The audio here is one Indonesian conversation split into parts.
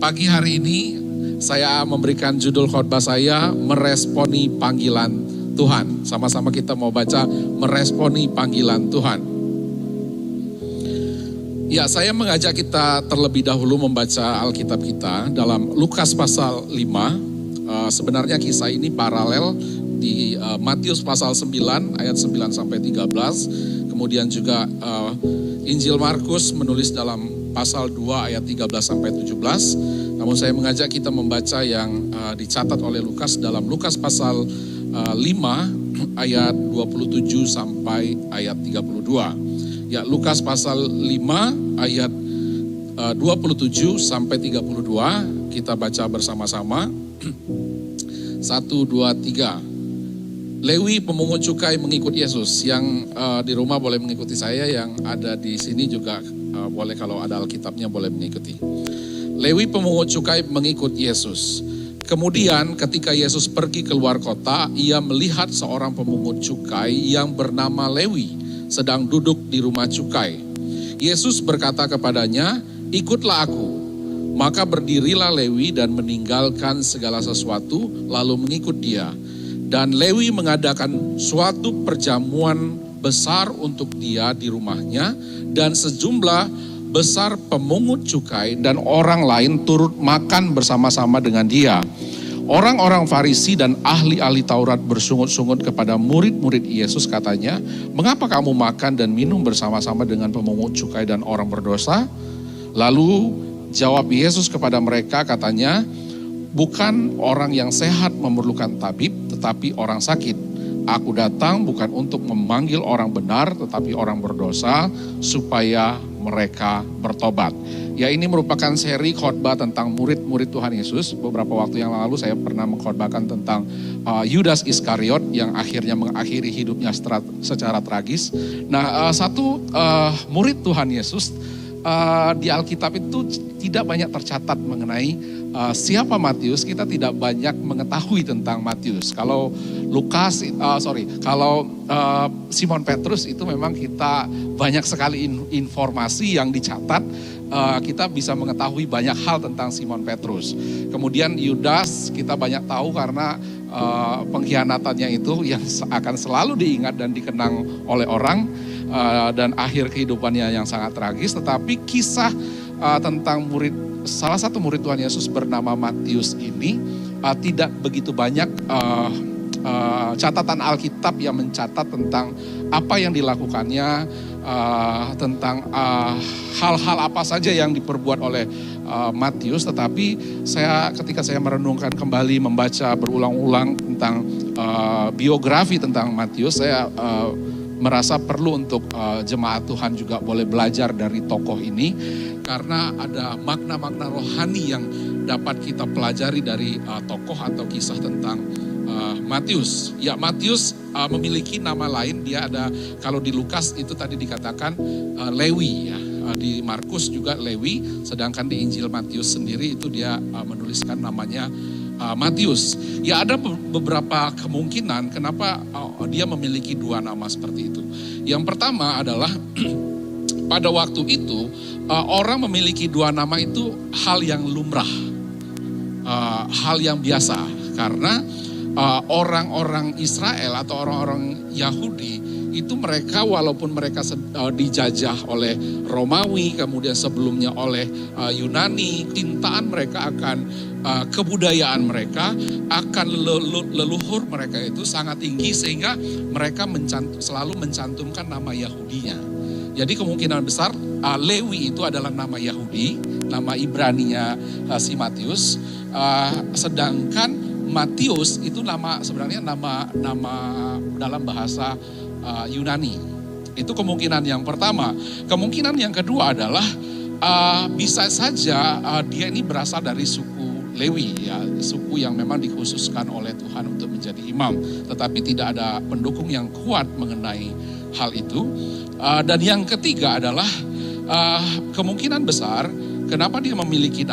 Pagi hari ini saya memberikan judul khotbah saya meresponi panggilan Tuhan. Sama-sama kita mau baca meresponi panggilan Tuhan. Ya, saya mengajak kita terlebih dahulu membaca Alkitab kita dalam Lukas pasal 5. Sebenarnya kisah ini paralel di Matius pasal 9 ayat 9 sampai 13. Kemudian juga Injil Markus menulis dalam pasal 2 ayat 13 sampai 17. Namun saya mengajak kita membaca yang dicatat oleh Lukas dalam Lukas pasal 5 ayat 27 sampai ayat 32. Ya, Lukas pasal 5 ayat 27 sampai 32 kita baca bersama-sama. 1, 2, 3. Lewi pemungut cukai mengikut Yesus. Yang di rumah boleh mengikuti saya, yang ada di sini juga boleh, kalau ada Alkitabnya boleh mengikuti. Lewi pemungut cukai mengikut Yesus. Kemudian ketika Yesus pergi keluar kota, ia melihat seorang pemungut cukai yang bernama Lewi sedang duduk di rumah cukai. Yesus berkata kepadanya, "Ikutlah aku." Maka berdirilah Lewi dan meninggalkan segala sesuatu lalu mengikut dia. Dan Lewi mengadakan suatu perjamuan besar untuk dia di rumahnya, dan sejumlah besar pemungut cukai dan orang lain turut makan bersama-sama dengan dia. Orang-orang Farisi dan ahli-ahli Taurat bersungut-sungut kepada murid-murid Yesus, katanya, "Mengapa kamu makan dan minum bersama-sama dengan pemungut cukai dan orang berdosa?" Lalu jawab Yesus kepada mereka, katanya, "Bukan orang yang sehat memerlukan tabib, tetapi orang sakit. Aku datang bukan untuk memanggil orang benar, tetapi orang berdosa, supaya mereka bertobat." Ya, ini merupakan seri khotbah tentang murid-murid Tuhan Yesus. Beberapa waktu yang lalu saya pernah mengkhotbahkan tentang Yudas Iskariot yang akhirnya mengakhiri hidupnya secara tragis. Nah, satu murid Tuhan Yesus di Alkitab itu tidak banyak tercatat mengenai siapa Matius. Kita tidak banyak mengetahui tentang Matius. Kalau Simon Petrus itu memang kita banyak sekali informasi yang dicatat. Kita bisa mengetahui banyak hal tentang Simon Petrus. Kemudian Yudas kita banyak tahu karena pengkhianatannya itu yang akan selalu diingat dan dikenang oleh orang, dan akhir kehidupannya yang sangat tragis. Tetapi kisah tentang salah satu murid Tuhan Yesus bernama Matius ini tidak begitu banyak catatan Alkitab yang mencatat tentang apa yang dilakukannya, tentang hal-hal apa saja yang diperbuat oleh Matius. Tetapi ketika saya merenungkan kembali, membaca berulang-ulang tentang biografi tentang Matius, saya merasa perlu untuk jemaat Tuhan juga boleh belajar dari tokoh ini, karena ada makna-makna rohani yang dapat kita pelajari dari tokoh atau kisah tentang Matius. Ya, Matius memiliki nama lain. Dia ada, kalau di Lukas itu tadi dikatakan Lewi, ya. Di Markus juga Lewi, sedangkan di Injil Matius sendiri itu dia menuliskan namanya Matius. Ya, ada beberapa kemungkinan kenapa dia memiliki dua nama seperti itu. Yang pertama adalah pada waktu itu orang memiliki dua nama itu hal yang lumrah, hal yang biasa, karena orang-orang Israel atau orang-orang Yahudi itu mereka, walaupun mereka dijajah oleh Romawi, kemudian sebelumnya oleh Yunani, cintaan mereka akan kebudayaan mereka, akan leluhur mereka itu sangat tinggi, sehingga mereka selalu mencantumkan nama Yahudinya. Jadi kemungkinan besar Lewi itu adalah nama Yahudi, nama Ibraninya si Matius, sedangkan Matius itu sebenarnya nama dalam bahasa Yunani. Itu kemungkinan yang pertama. Kemungkinan yang kedua adalah bisa saja dia ini berasal dari suku Lewi, ya, suku yang memang dikhususkan oleh Tuhan untuk menjadi imam, tetapi tidak ada pendukung yang kuat mengenai hal itu. Dan yang ketiga adalah kemungkinan besar kenapa dia memiliki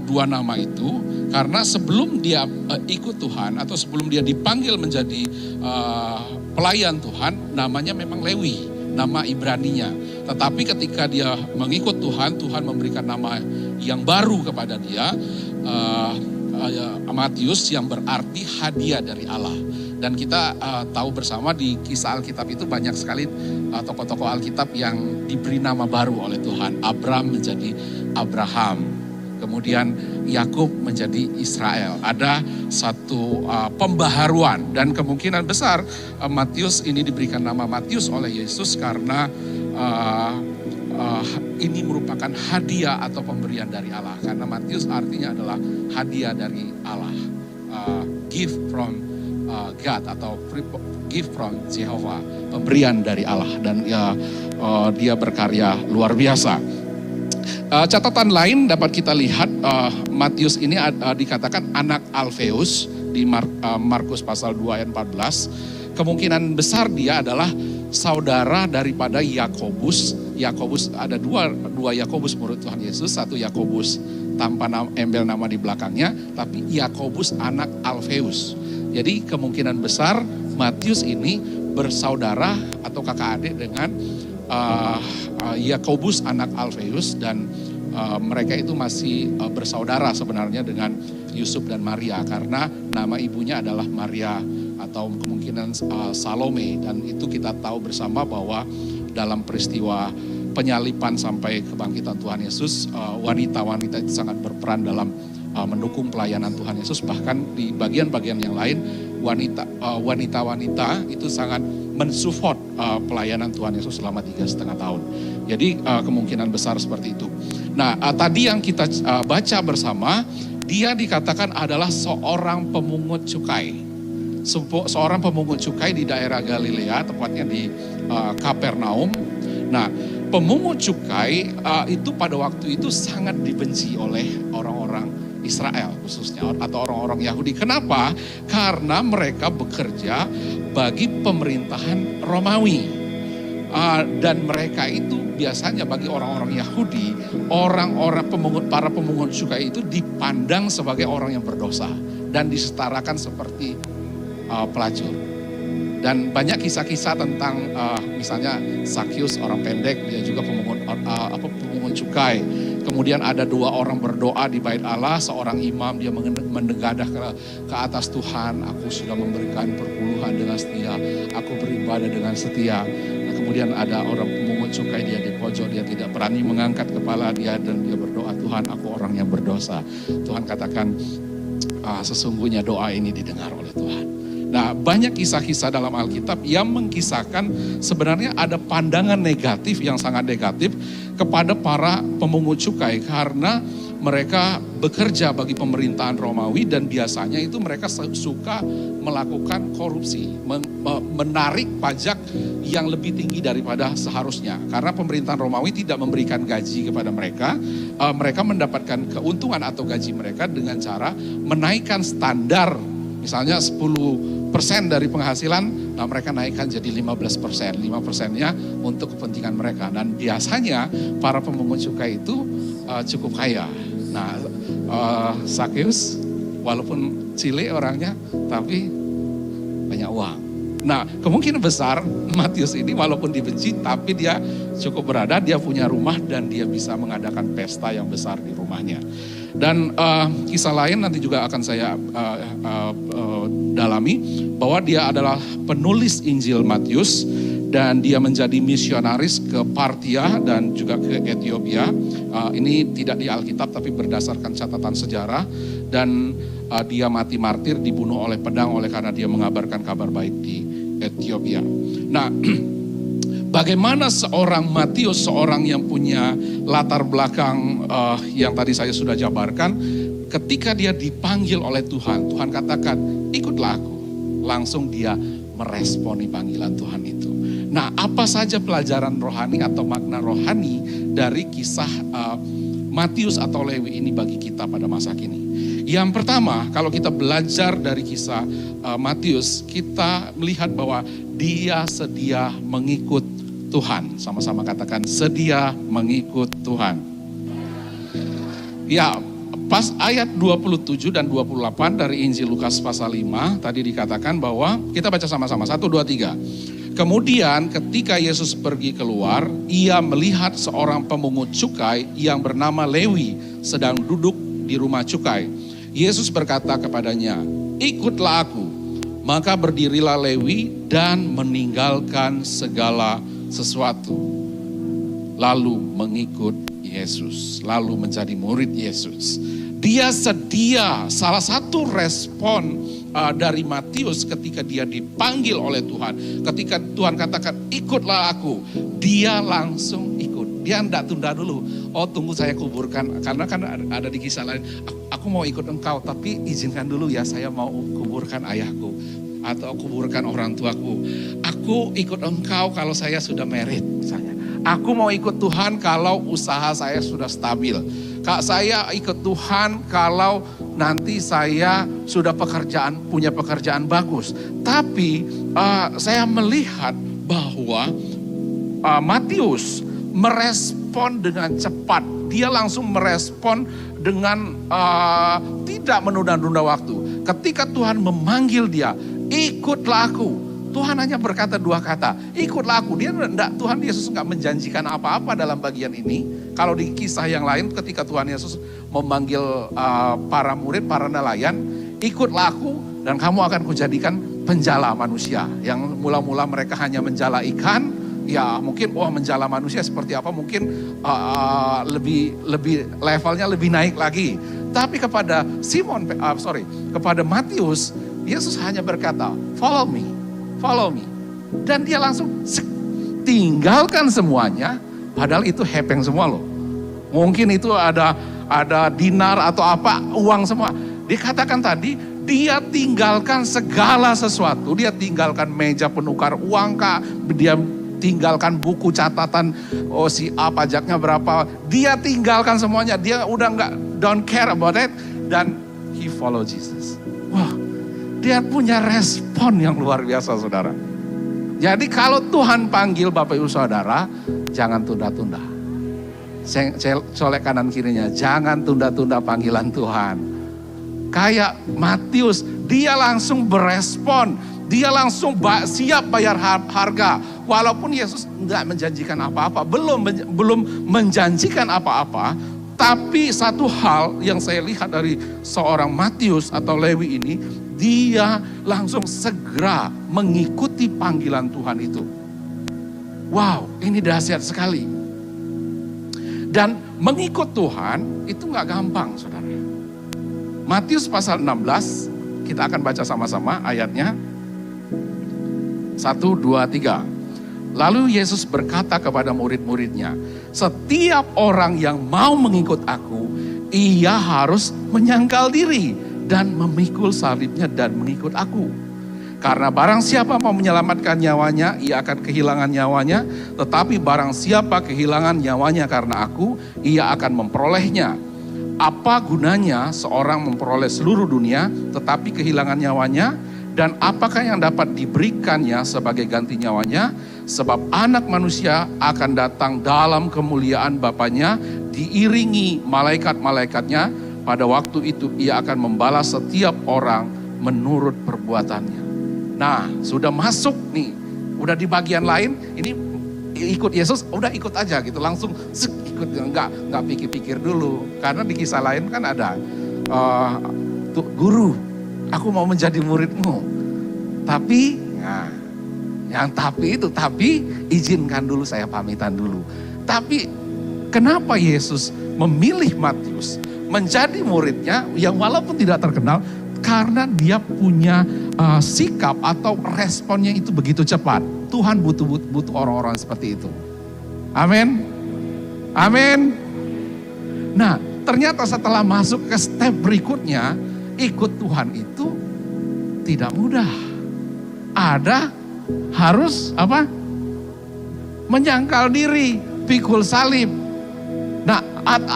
dua nama itu, karena sebelum dia ikut Tuhan atau sebelum dia dipanggil menjadi pelayan Tuhan, namanya memang Lewi. nama Ibraninya. Tetapi ketika dia mengikut Tuhan, Tuhan memberikan nama yang baru kepada dia, Matius, yang berarti hadiah dari Allah. Dan kita tahu bersama di kisah Alkitab itu banyak sekali tokoh-tokoh Alkitab yang diberi nama baru oleh Tuhan. Abram menjadi Abraham, kemudian Yakub menjadi Israel. Ada satu pembaharuan, dan kemungkinan besar Matius ini diberikan nama Matius oleh Yesus karena ini merupakan hadiah atau pemberian dari Allah. Karena Matius artinya adalah hadiah dari Allah, gift from God atau gift from Jehovah, pemberian dari Allah. Dan dia berkarya luar biasa. Catatan lain dapat kita lihat, Matius ini dikatakan anak Alfeus di Markus pasal 2 ayat 14. Kemungkinan besar dia adalah saudara daripada Yakobus. Yakobus ada dua Yakobus menurut Tuhan Yesus, satu Yakobus tanpa embel nama di belakangnya, tapi Yakobus anak Alfeus. Jadi kemungkinan besar Matius ini bersaudara atau kakak adik dengan Yakobus anak Alfeus, dan mereka itu masih bersaudara sebenarnya dengan Yusuf dan Maria, karena nama ibunya adalah Maria atau kemungkinan Salome. Dan itu kita tahu bersama bahwa dalam peristiwa penyalipan sampai kebangkitan Tuhan Yesus, wanita-wanita itu sangat berperan dalam mendukung pelayanan Tuhan Yesus. Bahkan di bagian-bagian yang lain, wanita-wanita itu sangat mensupport pelayanan Tuhan Yesus selama 3,5 tahun. Jadi kemungkinan besar seperti itu. Nah, tadi yang kita baca bersama, dia dikatakan adalah seorang pemungut cukai. Seorang pemungut cukai di daerah Galilea, tepatnya di Kapernaum. Nah, pemungut cukai itu pada waktu itu sangat dibenci oleh orang-orang Israel khususnya, atau orang-orang Yahudi. Kenapa? Karena mereka bekerja bagi pemerintahan Romawi. Dan mereka itu biasanya bagi orang-orang Yahudi, para pemungut cukai itu dipandang sebagai orang yang berdosa dan disetarakan seperti pelacur. Dan banyak kisah-kisah tentang misalnya Sakyus, orang pendek, dia juga pemungut cukai. Kemudian ada 2 orang berdoa di bait Allah, seorang imam dia menengadah ke atas Tuhan, aku sudah memberikan perpuluhan dengan setia, aku beribadah dengan setia. Nah, kemudian ada orang pemungut cukai, dia di pojok, dia tidak berani mengangkat kepala dia, dan dia berdoa, Tuhan, aku orang yang berdosa. Tuhan katakan, sesungguhnya doa ini didengar oleh Tuhan. Nah, banyak kisah-kisah dalam Alkitab yang mengkisahkan sebenarnya ada pandangan negatif yang sangat negatif kepada para pemungut cukai, karena mereka bekerja bagi pemerintahan Romawi dan biasanya itu mereka suka melakukan korupsi, menarik pajak yang lebih tinggi daripada seharusnya. Karena pemerintahan Romawi tidak memberikan gaji kepada mereka, mereka mendapatkan keuntungan atau gaji mereka dengan cara menaikkan standar, misalnya 10% dari penghasilan, nah mereka naikkan jadi 15%. 5%-nya untuk kepentingan mereka. Dan biasanya para pemungut cukai itu cukup kaya. Nah, Sakyus walaupun cilik orangnya, tapi banyak uang. Nah, kemungkinan besar Matius ini walaupun dibenci, tapi dia cukup berada, dia punya rumah dan dia bisa mengadakan pesta yang besar di rumahnya. Dan kisah lain nanti juga akan saya dalami, bahwa dia adalah penulis Injil Matius, dan dia menjadi misionaris ke Partia dan juga ke Ethiopia. Ini tidak di Alkitab tapi berdasarkan catatan sejarah, dan dia mati martir, dibunuh oleh pedang karena dia mengabarkan kabar baik di Ethiopia. Nah, bagaimana seorang Matius, seorang yang punya latar belakang yang tadi saya sudah jabarkan, ketika dia dipanggil oleh Tuhan, Tuhan katakan, ikutlah aku. Langsung dia meresponi panggilan Tuhan itu. Nah, apa saja pelajaran rohani atau makna rohani dari kisah Matius atau Lewi ini bagi kita pada masa kini? Yang pertama, kalau kita belajar dari kisah Matius, kita melihat bahwa dia sedia mengikut Tuhan. Sama-sama katakan, sedia mengikut Tuhan. Ya, pas ayat 27 dan 28 dari Injil Lukas pasal 5, tadi dikatakan bahwa, kita baca sama-sama, 1, 2, 3. Kemudian ketika Yesus pergi keluar, ia melihat seorang pemungut cukai yang bernama Lewi sedang duduk di rumah cukai. Yesus berkata kepadanya, "Ikutlah aku." Maka berdirilah Lewi dan meninggalkan segala sesuatu. Lalu mengikut Yesus, lalu menjadi murid Yesus. Dia sedia, salah satu respon dari Matius ketika dia dipanggil oleh Tuhan. Ketika Tuhan katakan, "Ikutlah aku," dia langsung ikut. Dia tidak tunda dulu. "Oh, tunggu saya kuburkan." Karena kan ada di kisah lain, "Aku mau ikut engkau, tapi izinkan dulu ya, saya mau kuburkan ayahku. Atau kuburkan orang tuaku. Aku ikut engkau kalau saya sudah married misalnya. Aku mau ikut Tuhan kalau usaha saya sudah stabil. Kak, saya ikut Tuhan kalau nanti saya sudah punya pekerjaan bagus." Tapi saya melihat bahwa Matius merespon dengan cepat. Dia langsung merespon dengan tidak menunda-nunda waktu. Ketika Tuhan memanggil dia, "Ikutlah aku." Tuhan hanya berkata 2 kata, "Ikutlah aku." Tuhan Yesus nggak menjanjikan apa-apa dalam bagian ini. Kalau di kisah yang lain ketika Tuhan Yesus memanggil para murid, para nelayan, "Ikutlah aku dan kamu akan kujadikan penjala manusia." Yang mula-mula mereka hanya menjala ikan, ya mungkin menjala manusia seperti apa, mungkin lebih levelnya lebih naik lagi. Tapi kepada kepada Matius, Yesus hanya berkata, "Follow me, follow me." Dan dia langsung tinggalkan semuanya, padahal itu hepeng semua loh. Mungkin itu ada dinar atau apa, uang semua. Dikatakan tadi, dia tinggalkan segala sesuatu. Dia tinggalkan meja penukar uang kah, dia tinggalkan buku catatan, si A pajaknya berapa. Dia tinggalkan semuanya, dia udah don't care about it. Dan he follow Jesus. Wah, dia punya respon yang luar biasa, saudara. Jadi kalau Tuhan panggil Bapak Ibu Saudara, jangan tunda-tunda. Colek kanan kirinya, jangan tunda-tunda panggilan Tuhan. Kayak Matius, dia langsung berespon. Dia langsung siap bayar harga. Walaupun Yesus tidak menjanjikan apa-apa, belum menjanjikan apa-apa. Tapi satu hal yang saya lihat dari seorang Matius atau Lewi ini, dia langsung segera mengikuti panggilan Tuhan itu. Wow, ini dahsyat sekali. Dan mengikut Tuhan itu gak gampang, saudara. Matius pasal 16, kita akan baca sama-sama ayatnya. 1, 2, 3. Lalu Yesus berkata kepada murid-muridnya, "Setiap orang yang mau mengikut aku, ia harus menyangkal diri dan memikul salibnya dan mengikut aku. Karena barang siapa mau menyelamatkan nyawanya, ia akan kehilangan nyawanya. Tetapi barang siapa kehilangan nyawanya karena aku, ia akan memperolehnya. Apa gunanya seorang memperoleh seluruh dunia, tetapi kehilangan nyawanya? Dan apakah yang dapat diberikannya sebagai ganti nyawanya? Sebab anak manusia akan datang dalam kemuliaan Bapanya, diiringi malaikat-malaikatnya. Pada waktu itu ia akan membalas setiap orang menurut perbuatannya." Nah, sudah masuk nih, udah di bagian lain, ini ikut Yesus, udah ikut aja gitu, langsung ikut, nggak pikir-pikir dulu. Karena di kisah lain kan ada, "Guru, aku mau menjadi muridmu." Tapi, tapi izinkan dulu, saya pamitan dulu. Tapi kenapa Yesus memilih Matius menjadi muridnya yang walaupun tidak terkenal? Karena dia punya sikap atau responnya itu begitu cepat. Tuhan butuh orang-orang seperti itu. Amin. Amin. Nah, ternyata setelah masuk ke step berikutnya, ikut Tuhan itu tidak mudah. Harus menyangkal diri, pikul salib. Nah,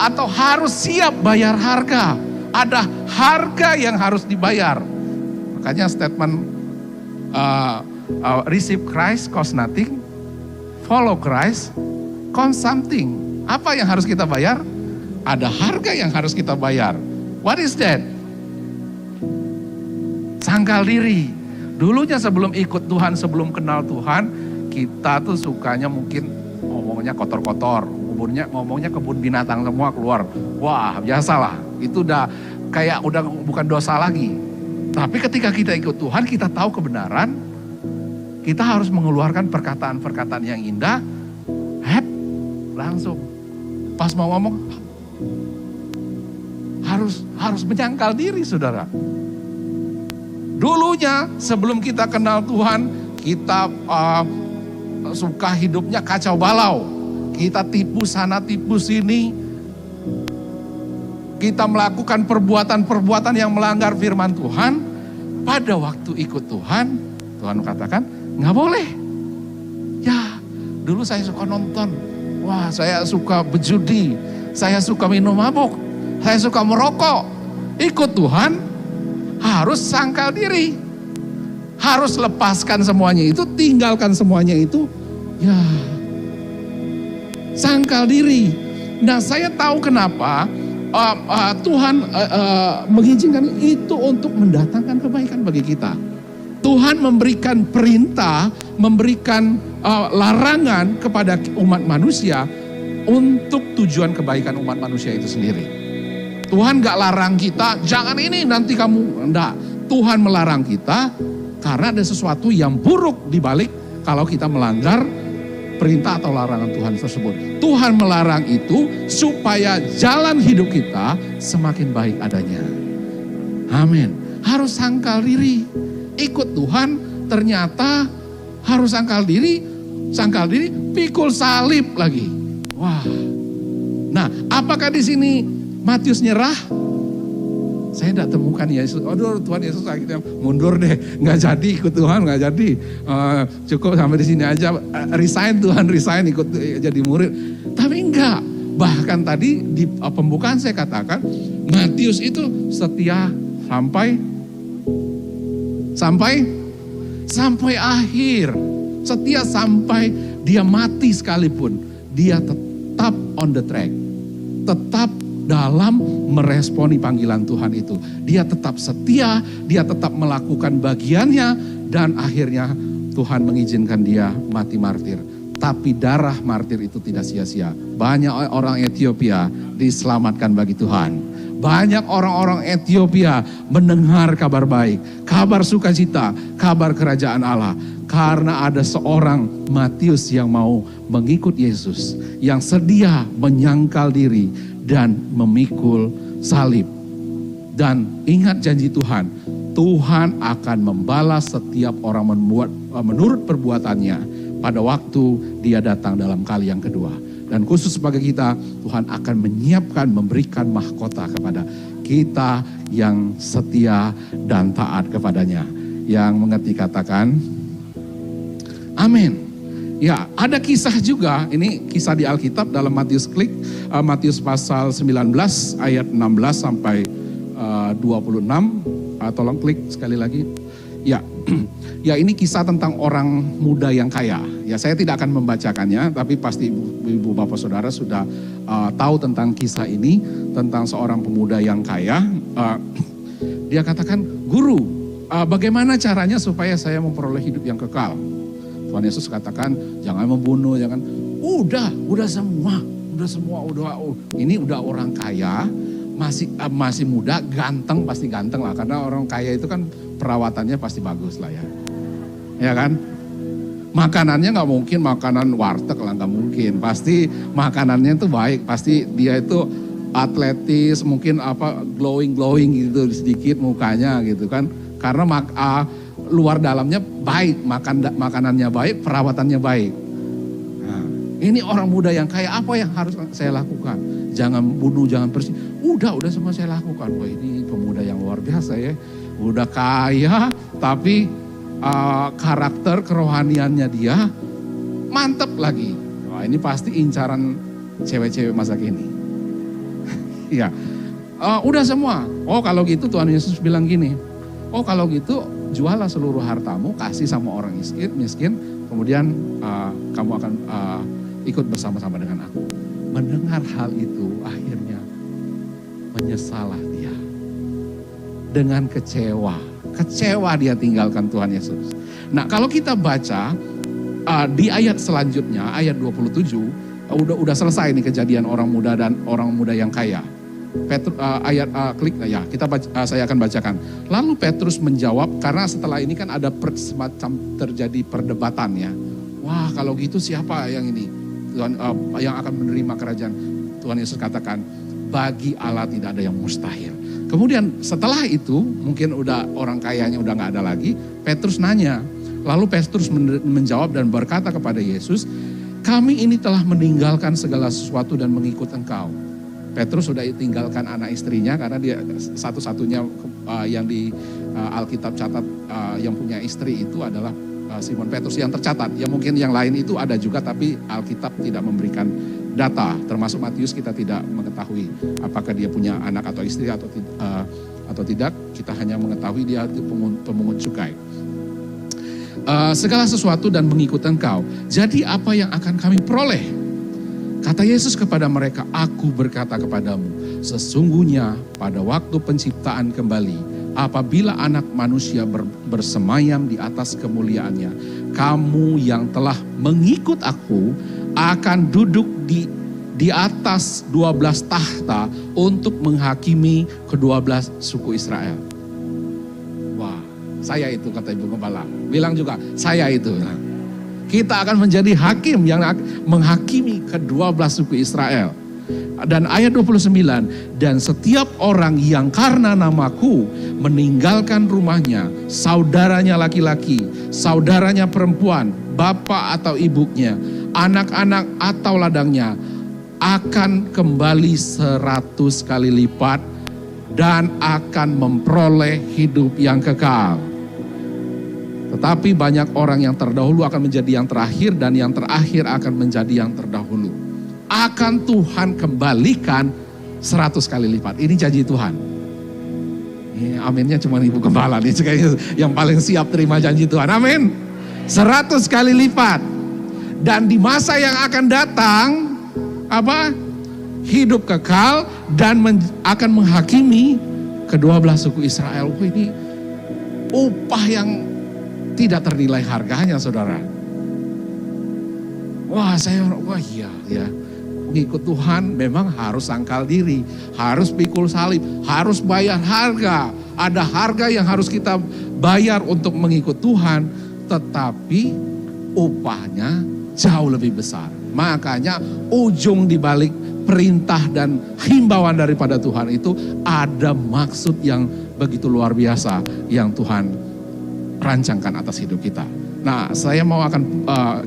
atau harus siap bayar harga. Ada harga yang harus dibayar. Makanya statement receive Christ cost nothing, follow Christ cost something. Apa yang harus kita bayar? Ada harga yang harus kita bayar. What is that? Sangkal diri. Dulunya sebelum ikut Tuhan, sebelum kenal Tuhan, kita tuh sukanya mungkin ngomongnya kotor-kotor, ngomongnya kebun binatang semua keluar. Wah, biasalah. Itu udah kayak udah bukan dosa lagi. Tapi ketika kita ikut Tuhan, kita tahu kebenaran, kita harus mengeluarkan perkataan-perkataan yang indah, langsung. Pas mau ngomong, harus menyangkal diri, saudara. Dulunya sebelum kita kenal Tuhan, kita suka hidupnya kacau balau. Kita tipu sana tipu sini. Kita melakukan perbuatan-perbuatan yang melanggar firman Tuhan. Pada waktu ikut Tuhan, Tuhan katakan nggak boleh. Ya, dulu saya suka nonton. Wah, saya suka berjudi. Saya suka minum mabuk. Saya suka merokok. Ikut Tuhan, harus sangkal diri. Harus lepaskan semuanya itu, tinggalkan semuanya itu. Ya, sangkal diri. Nah, saya tahu kenapa Tuhan mengizinkan itu untuk mendatangkan kebaikan bagi kita. Tuhan memberikan perintah, memberikan larangan kepada umat manusia untuk tujuan kebaikan umat manusia itu sendiri. Tuhan gak larang kita, jangan ini nanti kamu, enggak. Tuhan melarang kita karena ada sesuatu yang buruk di balik kalau kita melanggar perintah atau larangan Tuhan tersebut. Tuhan melarang itu supaya jalan hidup kita semakin baik adanya. Amin. Harus sangkal diri. Ikut Tuhan ternyata harus sangkal diri, pikul salib lagi. Wah. Nah, apakah di sini Matius nyerah? Saya tidak temukan Yesus. Aduh, Tuhan Yesus akhirnya mundur deh, nggak jadi ikut Tuhan, nggak jadi. Cukup sampai di sini aja. Resign Tuhan, resign ikut jadi murid. Tapi enggak. Bahkan tadi di pembukaan saya katakan Matius itu setia sampai akhir. Setia sampai dia mati sekalipun, dia tetap on the track. Tetap dalam meresponi panggilan Tuhan itu. Dia tetap setia, dia tetap melakukan bagiannya, dan akhirnya Tuhan mengizinkan dia mati martir. Tapi darah martir itu tidak sia-sia. Banyak orang Ethiopia diselamatkan bagi Tuhan. Banyak orang-orang Ethiopia mendengar kabar baik, kabar sukacita, kabar kerajaan Allah. Karena ada seorang Matius yang mau mengikut Yesus, yang sedia menyangkal diri dan memikul salib. Dan ingat janji Tuhan, Tuhan akan membalas setiap orang menurut perbuatannya pada waktu dia datang dalam kali yang kedua. Dan khusus bagi kita, Tuhan akan menyiapkan, memberikan mahkota kepada kita yang setia dan taat kepadanya. Yang mengerti katakan, amin. Ya, ada kisah juga, ini kisah di Alkitab dalam Matius Matius pasal 19 ayat 16 sampai 26. Tolong klik sekali lagi. Ya, ya ini kisah tentang orang muda yang kaya. Ya, saya tidak akan membacakannya, tapi pasti ibu bapak saudara sudah tahu tentang kisah ini, tentang seorang pemuda yang kaya. Dia katakan, "Guru, bagaimana caranya supaya saya memperoleh hidup yang kekal?" Tuhan Yesus katakan, jangan membunuh, jangan. Udah semua. Ini udah orang kaya, masih muda, ganteng, pasti ganteng lah. Karena orang kaya itu kan perawatannya pasti bagus lah ya. Ya kan? Makanannya nggak mungkin makanan warteg lah, nggak mungkin. Pasti makanannya itu baik, pasti dia itu atletis, mungkin glowing gitu sedikit mukanya gitu kan. Karena luar dalamnya baik, makanannya baik, perawatannya baik. Nah, ini orang muda yang kaya, apa yang harus saya lakukan? Jangan bunuh, jangan bersih. Udah semua saya lakukan. Wah, ini pemuda yang luar biasa ya. Udah kaya, tapi karakter kerohaniannya dia mantep lagi. Wah, ini pasti incaran cewek-cewek masa kini. Ya, udah semua. Oh, kalau gitu Tuhan Yesus bilang gini. Oh, kalau gitu jualah seluruh hartamu, kasih sama orang miskin, kemudian kamu akan ikut bersama-sama dengan aku. Mendengar hal itu, akhirnya menyesalah dia. Dengan kecewa dia tinggalkan Tuhan Yesus. Nah, kalau kita baca di ayat selanjutnya, ayat 27, udah selesai nih kejadian orang muda dan orang muda yang kaya. Saya akan bacakan. Lalu Petrus menjawab, karena setelah ini kan ada semacam terjadi perdebatan ya. Wah, kalau gitu siapa yang ini Tuhan, yang akan menerima kerajaan? Tuhan Yesus katakan, bagi Allah tidak ada yang mustahil. Kemudian setelah itu, mungkin udah orang kayanya udah nggak ada lagi, Petrus nanya. Lalu Petrus menjawab dan berkata kepada Yesus, kami ini telah meninggalkan segala sesuatu dan mengikut Engkau. Petrus sudah tinggalkan anak istrinya karena dia satu-satunya yang di Alkitab catat yang punya istri itu adalah Simon Petrus yang tercatat. Ya mungkin yang lain itu ada juga tapi Alkitab tidak memberikan data. Termasuk Matius kita tidak mengetahui apakah dia punya anak atau istri atau tidak. Kita hanya mengetahui dia pemungut cukai. Segala sesuatu dan mengikut Engkau. Jadi apa yang akan kami peroleh? Kata Yesus kepada mereka, aku berkata kepadamu, sesungguhnya pada waktu penciptaan kembali, apabila anak manusia bersemayam di atas kemuliaannya, kamu yang telah mengikut aku akan duduk di atas 12 tahta untuk menghakimi ke-12 suku Israel. Wah, saya itu kata Ibu Gembala. Bilang juga, saya itu. Kita akan menjadi hakim yang menghakimi ke-12 suku Israel. Dan ayat 29, dan setiap orang yang karena namaku meninggalkan rumahnya, saudaranya laki-laki, saudaranya perempuan, bapak atau ibunya, anak-anak atau ladangnya, akan kembali 100 kali lipat dan akan memperoleh hidup yang kekal. Tetapi banyak orang yang terdahulu akan menjadi yang terakhir dan yang terakhir akan menjadi yang terdahulu. Akan Tuhan kembalikan 100 kali lipat. Ini janji Tuhan. Aminnya cuma Ibu Gembala nih kayaknya yang paling siap terima janji Tuhan. Amin. 100 kali lipat. Dan di masa yang akan datang hidup kekal dan akan menghakimi ke-12 suku Israel. Ini upah yang tidak ternilai harganya, saudara. Wah iya. Mengikut Tuhan memang harus sangkal diri, harus pikul salib, harus bayar harga. Ada harga yang harus kita bayar untuk mengikut Tuhan, tetapi upahnya jauh lebih besar. Makanya ujung dibalik perintah dan himbauan daripada Tuhan itu ada maksud yang begitu luar biasa yang Tuhan rancangkan atas hidup kita. Nah,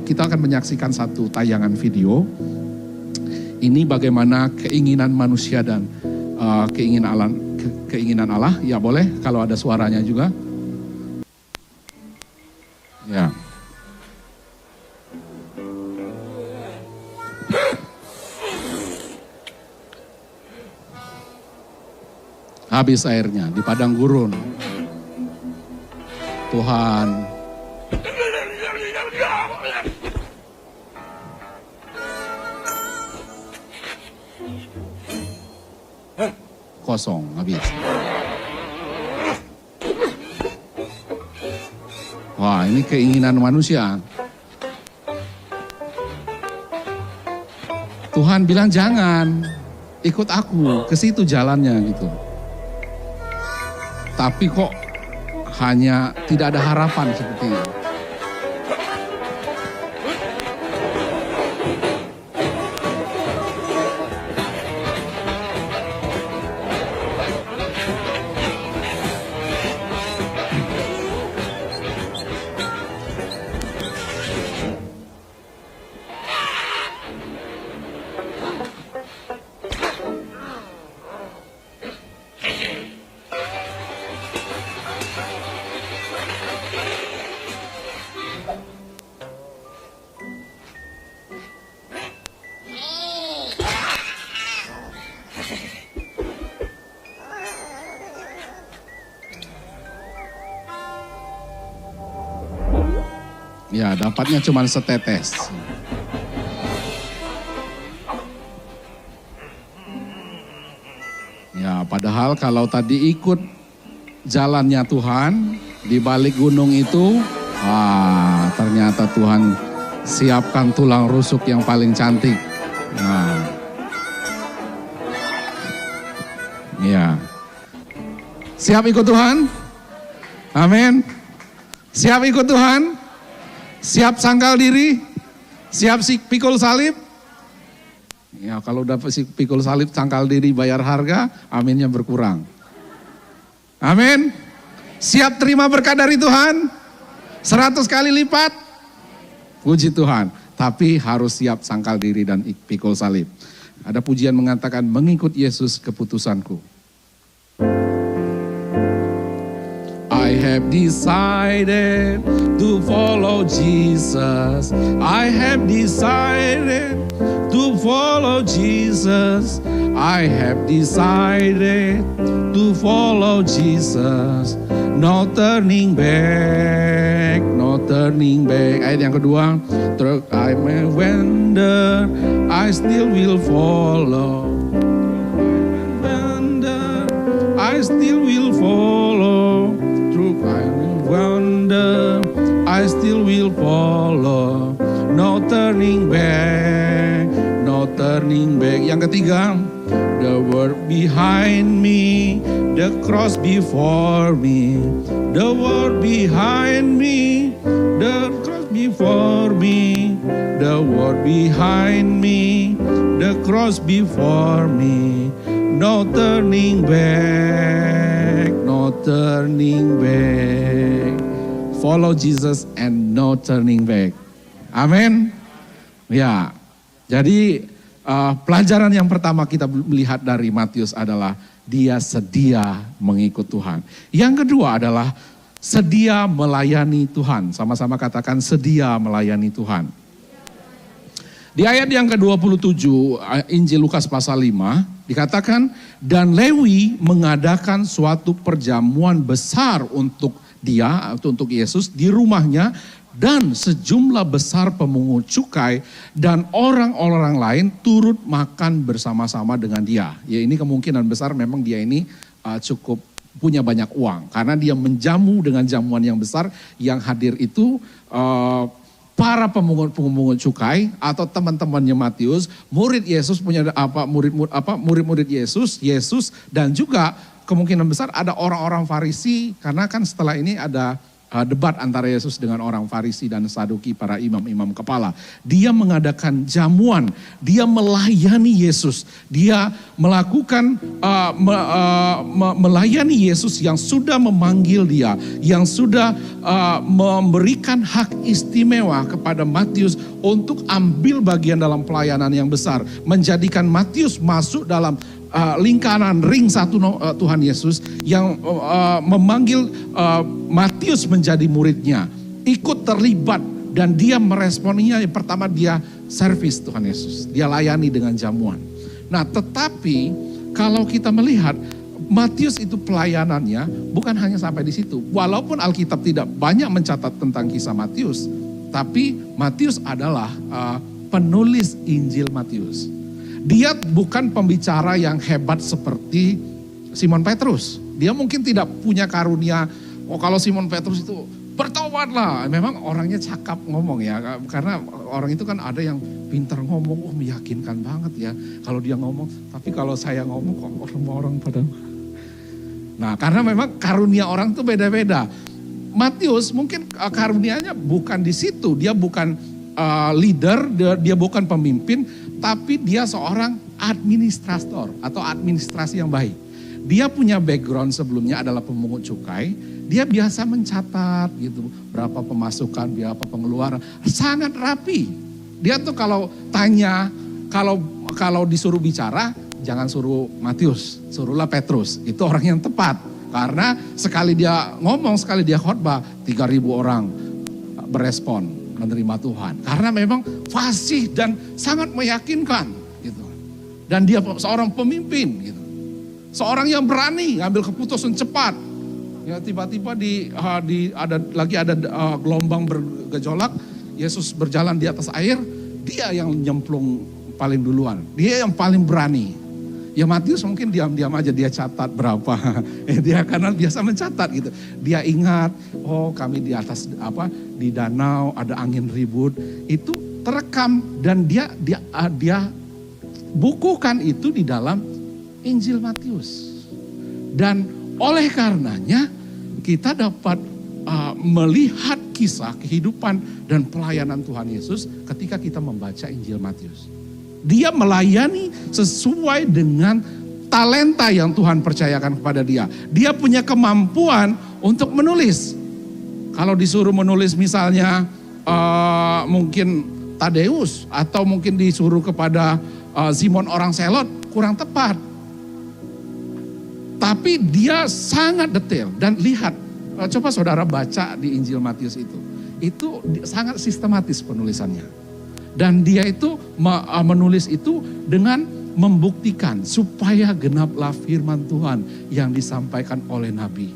kita akan menyaksikan satu tayangan video. Ini bagaimana keinginan manusia dan keinginan Allah. Ya boleh, kalau ada suaranya juga. Ya. Habis airnya di padang gurun. Tuhan kosong habis. Wah, ini keinginan manusia. Tuhan bilang jangan, ikut aku, ke situ jalannya gitu. Tapi kok hanya tidak ada harapan seperti itu. Ya, dapatnya cuma setetes. Ya, padahal kalau tadi ikut jalannya Tuhan di balik gunung itu, ternyata Tuhan Siapkan tulang rusuk yang paling cantik. Nah. Ya. Siap ikut Tuhan? Amin. Siap ikut Tuhan? Siap sangkal diri? Siap pikul salib? Ya, kalau udah pikul salib, sangkal diri, bayar harga, aminnya berkurang. Amin. Siap terima berkat dari Tuhan? 100 kali lipat? Puji Tuhan. Tapi harus siap sangkal diri dan pikul salib. Ada pujian mengatakan mengikut Yesus keputusanku. I have decided to follow Jesus. I have decided to follow Jesus. I have decided to follow Jesus. No turning back, no turning back. Ayat yang kedua, I may wander, I still will follow. I still will follow. Through I will wander, I still will follow. No turning back, no turning back. Yang ketiga, the world behind me, the cross before me. The world behind me, the cross before me. The world behind me, the cross before me. No turning back, no turning back. Follow Jesus and no turning back. Amin. Ya, jadi pelajaran yang pertama kita melihat dari Matius adalah dia sedia mengikut Tuhan. Yang kedua adalah sedia melayani Tuhan. Sama-sama katakan sedia melayani Tuhan. Di ayat yang ke-27 Injil Lukas pasal 5 dikatakan, dan Lewi mengadakan suatu perjamuan besar untuk dia, untuk Yesus di rumahnya, dan sejumlah besar pemungut cukai dan orang-orang lain turut makan bersama-sama dengan dia. Ya, ini kemungkinan besar memang dia ini cukup punya banyak uang, karena dia menjamu dengan jamuan yang besar. Yang hadir itu para pemungut cukai atau teman-temannya Matius, murid Yesus punya murid-murid Yesus dan juga kemungkinan besar ada orang-orang Farisi, karena kan setelah ini ada debat antara Yesus dengan orang Farisi dan Saduki, para imam-imam kepala. Dia mengadakan jamuan, dia melayani Yesus, dia melakukan melayani Yesus yang sudah memanggil dia, yang sudah memberikan hak istimewa kepada Matius untuk ambil bagian dalam pelayanan yang besar, menjadikan Matius masuk dalam lingkaran ring satu Tuhan Yesus yang memanggil Matius menjadi muridnya, ikut terlibat, dan dia meresponinya. Yang pertama dia servis Tuhan Yesus, dia layani dengan jamuan. Nah, tetapi kalau kita melihat Matius itu pelayanannya bukan hanya sampai di situ. Walaupun Alkitab tidak banyak mencatat tentang kisah Matius, tapi Matius adalah penulis Injil Matius. Dia bukan pembicara yang hebat seperti Simon Petrus. Dia mungkin tidak punya karunia, kalau Simon Petrus itu bertobatlah. Memang orangnya cakap ngomong ya, karena orang itu kan ada yang pintar ngomong, meyakinkan banget ya kalau dia ngomong. Tapi kalau saya ngomong kok orang pada... Nah, karena memang karunia orang itu beda-beda. Matius mungkin karunianya bukan di situ, dia bukan leader, dia bukan pemimpin, tapi dia seorang administrator atau administrasi yang baik. Dia punya background sebelumnya adalah pemungut cukai. Dia biasa mencatat gitu, berapa pemasukan, berapa pengeluaran, sangat rapi. Dia tuh kalau tanya, kalau disuruh bicara, jangan suruh Matius, suruhlah Petrus. Itu orang yang tepat. Karena sekali dia ngomong, sekali dia khotbah, 3.000 orang berespon menerima Tuhan. Karena memang fasih dan sangat meyakinkan gitu. Dan dia seorang pemimpin gitu. Seorang yang berani ngambil keputusan cepat. Ya, tiba-tiba ada gelombang bergejolak, Yesus berjalan di atas air, dia yang nyemplung paling duluan. Dia yang paling berani. Ya Matius mungkin diam-diam aja dia catat berapa. Dia karena biasa mencatat gitu. Dia ingat, oh kami di atas di danau ada angin ribut. Itu terekam dan dia bukukan itu di dalam Injil Matius. Dan oleh karenanya kita dapat melihat kisah kehidupan dan pelayanan Tuhan Yesus ketika kita membaca Injil Matius. Dia melayani sesuai dengan talenta yang Tuhan percayakan kepada dia. Dia punya kemampuan untuk menulis. Kalau disuruh menulis misalnya mungkin Tadeus atau mungkin disuruh kepada Simon orang Selot, kurang tepat. Tapi dia sangat detail dan lihat, coba saudara baca di Injil Matius itu sangat sistematis penulisannya. Dan dia itu menulis itu dengan membuktikan supaya genaplah firman Tuhan yang disampaikan oleh Nabi.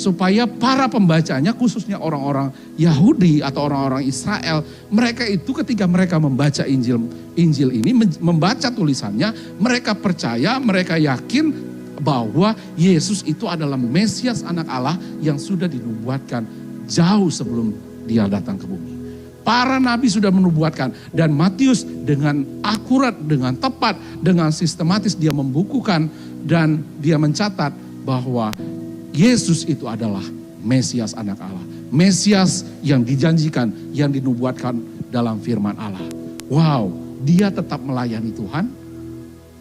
Supaya para pembacanya khususnya orang-orang Yahudi atau orang-orang Israel, mereka itu ketika mereka membaca Injil ini, membaca tulisannya, mereka percaya, mereka yakin bahwa Yesus itu adalah Mesias anak Allah yang sudah dinubuatkan jauh sebelum dia datang ke bumi. Para nabi sudah menubuatkan dan Matius dengan akurat, dengan tepat, dengan sistematis dia membukukan dan dia mencatat bahwa Yesus itu adalah Mesias anak Allah. Mesias yang dijanjikan, yang dinubuatkan dalam firman Allah. Wow, dia tetap melayani Tuhan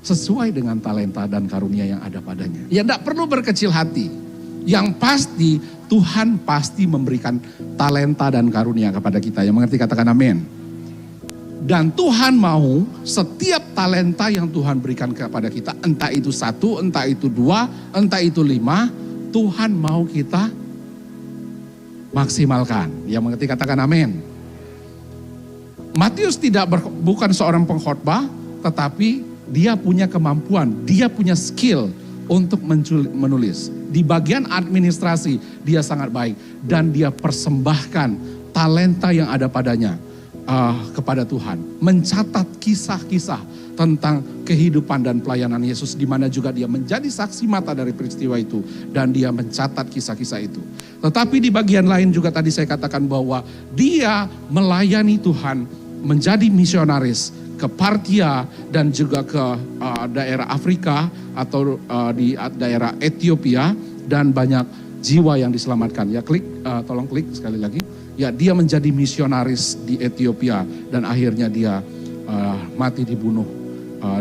sesuai dengan talenta dan karunia yang ada padanya. Ya tidak perlu berkecil hati. Yang pasti Tuhan pasti memberikan talenta dan karunia kepada kita. Yang mengerti katakan amin. Dan Tuhan mau setiap talenta yang Tuhan berikan kepada kita, entah itu 1, entah itu 2, entah itu 5, Tuhan mau kita maksimalkan. Yang mengerti katakan amin. Matius bukan seorang pengkhotbah, tetapi dia punya kemampuan, dia punya skill untuk menulis. Di bagian administrasi dia sangat baik dan dia persembahkan talenta yang ada padanya kepada Tuhan. Mencatat kisah-kisah tentang kehidupan dan pelayanan Yesus di mana juga dia menjadi saksi mata dari peristiwa itu dan dia mencatat kisah-kisah itu. Tetapi di bagian lain juga tadi saya katakan bahwa dia melayani Tuhan menjadi misionaris ke Partia dan juga ke daerah Afrika atau di daerah Ethiopia dan banyak jiwa yang diselamatkan. Ya tolong klik sekali lagi. Ya dia menjadi misionaris di Ethiopia dan akhirnya dia mati dibunuh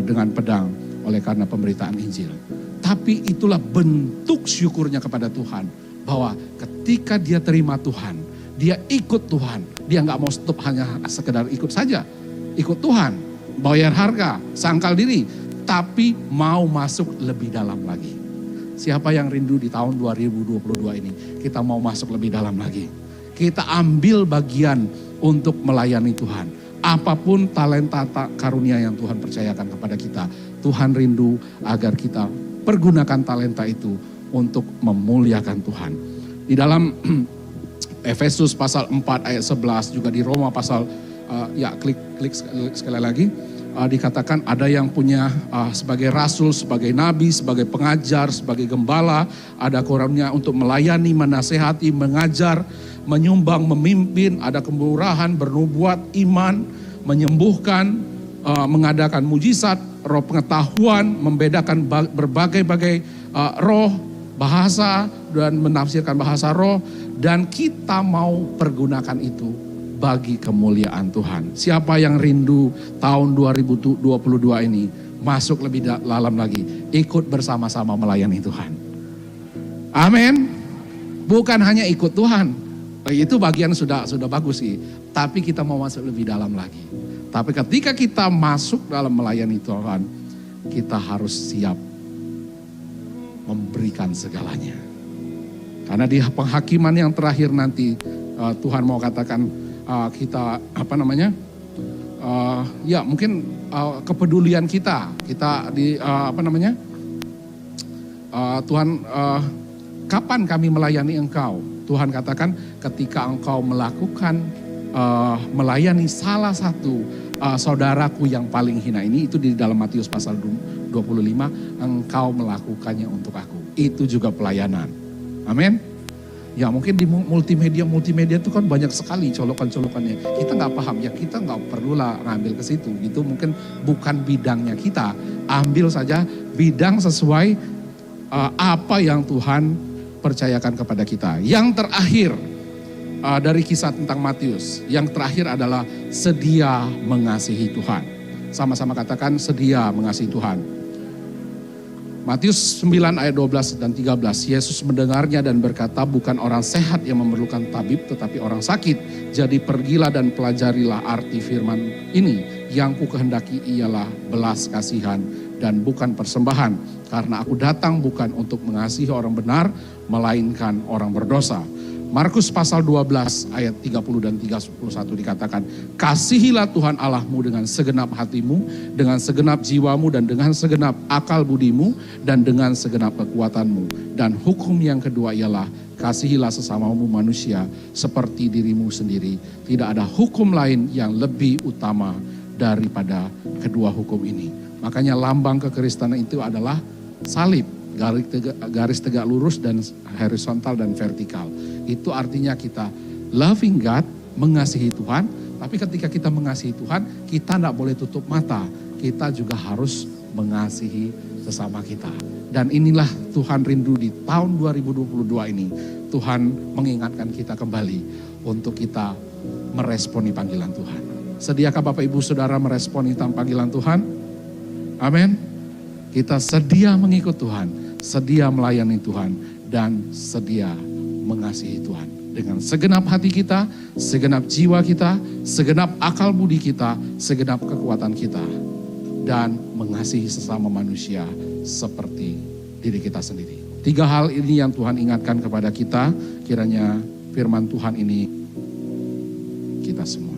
dengan pedang oleh karena pemberitaan Injil. Tapi itulah bentuk syukurnya kepada Tuhan bahwa ketika dia terima Tuhan, dia ikut Tuhan, dia nggak mau stop hanya sekedar ikut saja. Ikut Tuhan, bayar harga, sangkal diri, tapi mau masuk lebih dalam lagi. Siapa yang rindu di tahun 2022 ini, kita mau masuk lebih dalam lagi. Kita ambil bagian untuk melayani Tuhan. Apapun talenta karunia yang Tuhan percayakan kepada kita, Tuhan rindu agar kita pergunakan talenta itu untuk memuliakan Tuhan. Di dalam Efesus pasal 4 ayat 11, juga di Roma pasal klik sekali lagi, dikatakan ada yang punya sebagai rasul, sebagai nabi, sebagai pengajar, sebagai gembala, ada karunia untuk melayani, menasehati, mengajar, menyumbang, memimpin, ada kemurahan, bernubuat, iman, menyembuhkan, mengadakan mujizat, roh pengetahuan, membedakan berbagai-bagai roh, bahasa dan menafsirkan bahasa roh, dan kita mau pergunakan itu bagi kemuliaan Tuhan. Siapa yang rindu tahun 2022 ini masuk lebih dalam lagi, ikut bersama-sama melayani Tuhan. Amin. Bukan hanya ikut Tuhan, itu bagian sudah bagus sih, tapi kita mau masuk lebih dalam lagi. Tapi ketika kita masuk dalam melayani Tuhan, kita harus siap memberikan segalanya. Karena di penghakiman yang terakhir nanti Tuhan mau katakan kita mungkin kepedulian kita di Tuhan, kapan kami melayani engkau? Tuhan katakan ketika engkau melakukan melayani salah satu saudaraku yang paling hina ini, itu di dalam Matius pasal 25, engkau melakukannya untuk aku. Itu juga pelayanan. Amin. Ya mungkin di multimedia itu kan banyak sekali colokan-colokannya. Kita nggak paham, ya kita nggak perlulah ngambil ke situ. Itu mungkin bukan bidangnya kita. Ambil saja bidang sesuai apa yang Tuhan percayakan kepada kita. Yang terakhir dari kisah tentang Matius, yang terakhir adalah sedia mengasihi Tuhan. Sama-sama katakan sedia mengasihi Tuhan. Matius 9 ayat 12 dan 13, Yesus mendengarnya dan berkata, bukan orang sehat yang memerlukan tabib tetapi orang sakit. Jadi pergilah dan pelajarilah arti firman ini. Yang ku kehendaki ialah belas kasihan dan bukan persembahan. Karena aku datang bukan untuk mengasihi orang benar, melainkan orang berdosa. Markus pasal 12 ayat 30 dan 31 dikatakan, kasihilah Tuhan Allahmu dengan segenap hatimu, dengan segenap jiwamu, dan dengan segenap akal budimu, dan dengan segenap kekuatanmu. Dan hukum yang kedua ialah, kasihilah sesamamu manusia seperti dirimu sendiri. Tidak ada hukum lain yang lebih utama daripada kedua hukum ini. Makanya lambang kekristenan itu adalah salib. Garis tegak lurus dan horizontal dan vertikal. Itu artinya kita loving God, mengasihi Tuhan. Tapi ketika kita mengasihi Tuhan, kita tidak boleh tutup mata. Kita juga harus mengasihi sesama kita. Dan inilah Tuhan rindu di tahun 2022 ini. Tuhan mengingatkan kita kembali untuk kita meresponi panggilan Tuhan. Sediakah Bapak Ibu Saudara meresponi panggilan Tuhan? Amin. Kita sedia mengikut Tuhan, sedia melayani Tuhan, dan sedia mengasihi Tuhan. Dengan segenap hati kita, segenap jiwa kita, segenap akal budi kita, segenap kekuatan kita. Dan mengasihi sesama manusia seperti diri kita sendiri. 3 hal ini yang Tuhan ingatkan kepada kita, kiranya firman Tuhan ini kita semua.